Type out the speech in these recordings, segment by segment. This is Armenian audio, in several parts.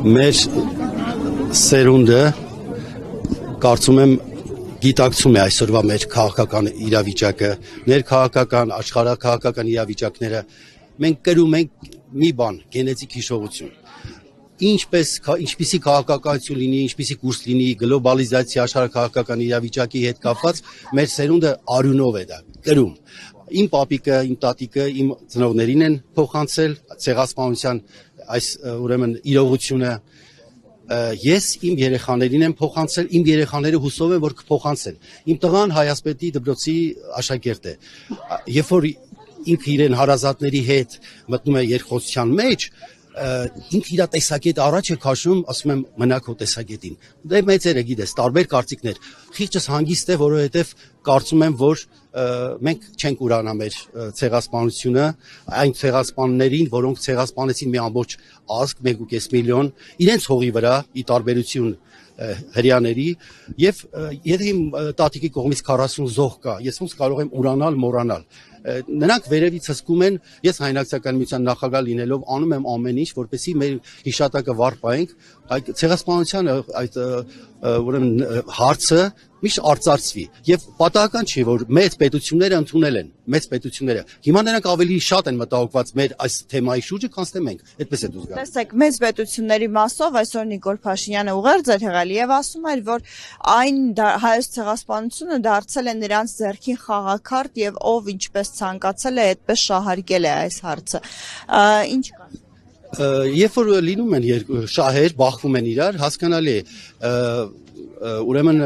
Մեր սերունդը կարծում եմ գիտակցում է այսօրվա մեր քաղաքական իրավիճակը, ներքաղաքական, աշխարհաքաղաքական իրավիճակները, մենք կրում ենք մի բան, գենետիկ հիշողություն։ Ինչպիսի քաղաքականություն լինի, ինչպիսի կուրս լինի, գլոբալիզացիա, աշխարհաքաղաքական իրավիճակի հետ կապված, մեր սերունդը արյունով է դա կրում։ Իմ պապիկը, իմ տատիկը, իմ ծնողներին են փոխանցել ցեղասպանության այս ուրեմն իրողությունը, ես իմ երեխաներին եմ փոխանցել, իմ երեխաները հուսով են, որ կփոխանցեն։ Իմ տղան Հայասպետի դպրոցի աշակերտ է։ Երբ որ ինքը իրեն հարազատների հետ մտնում է երկխոսության մեջ, ինքը իր տեսակետը առաջ է քաշում, ասում եմ մնա քո տեսակետին։ Դե մեծերը գիտես, տարբեր կարծիքներ։ Խիղճս հանգիստ է, որովհետև կարծում եմ, որ մենք չենք ուրանա մեր ցեղասպանությունը, այն ցեղասպաններին, որոնք ցեղասպանեցին մի ամբողջ ազգ, 1.5 միլիոն, իրենց հողի վրա, ի տարբերություն հрьяաների, եւ եթե իմ տատիկի կողմից 40 զոհ կա, ես ոնց կարող եմ ուրանալ, մոռանալ։ Նրանք վերևից հսկում են, ես հայրենական միության նախագահ լինելով անում եմ ամեն ինչ, որպեսզի մեր հիշատակը վառպայենք, այդ ցեղասպանության այդ ուրեմն հարցը միշտ արծարծվի եւ պատահական չի որ մեծ պետությունները ընդունել են մեծ պետությունները հիմա նրանք ավելի շատ են մտահոգված մեր այս թեմայի շուրջը քան թե մենք այդպես է դուրս գալիս տեսեք մեծ պետությունների մասով այսօր Նիկոլ Փաշինյանը ուղերձ էր եղել եւ ասում էր որ այն հայոց ցեղասպանությունը դարձել է նրանց ձեռքին խաղաքարտ եւ ով ինչպես ցանկացել է այդպես շահարկել է այս հարցը ինչ կա երբ որ լինում են շահեր բախվում են իրար հասկանալի է ուրեմն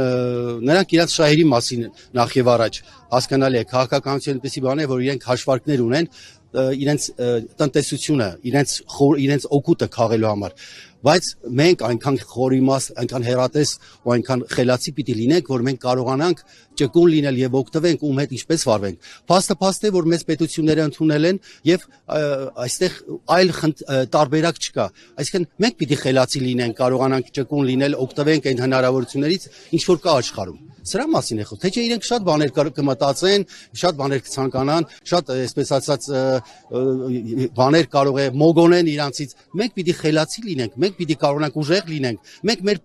նրանք իրաց շահերի մասին նախ եւ առաջ հասկանալի է քաղաքականություն այնպեսի բան է որ իրենք հաշվարկներ ունեն իրենց տնտեսությունը իրենց օգուտը քաղելու համար բայց մենք այնքան խորիմաստ այնքան հերատես ու այնքան խելացի պիտի լինենք որ մենք կարողանանք ճկուն լինել եւ օգտվենք ում հետ ինչպես վարվենք փաստը որ մեծ պետությունները ընդունել են եւ այստեղ այլ տարբերակ չկա այսինքն մենք պիտի խելացի լինենք կարողանանք ճկուն լինել օգտվենք այն հնարավորություններից ինչ որ կա աշխարհում Սրա մասին է խոսքը, թե չէ իրենք շատ բաներ կմտածեն, շատ բաներ կցանկանան, շատ այսպես ասած բաներ կարող է մոգոնեն իրանցից։ Մենք պիտի խելացի լինենք, մենք պիտի կարողանանք ուժեղ լինենք, մենք մեր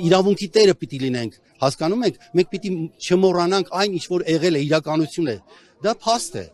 իրավունքի տերը պիտի լինենք, հասկանում եք, մենք պիտի չմոռանանք այն ինչ որ եղել է իրականություն է։ Դա փաստ է։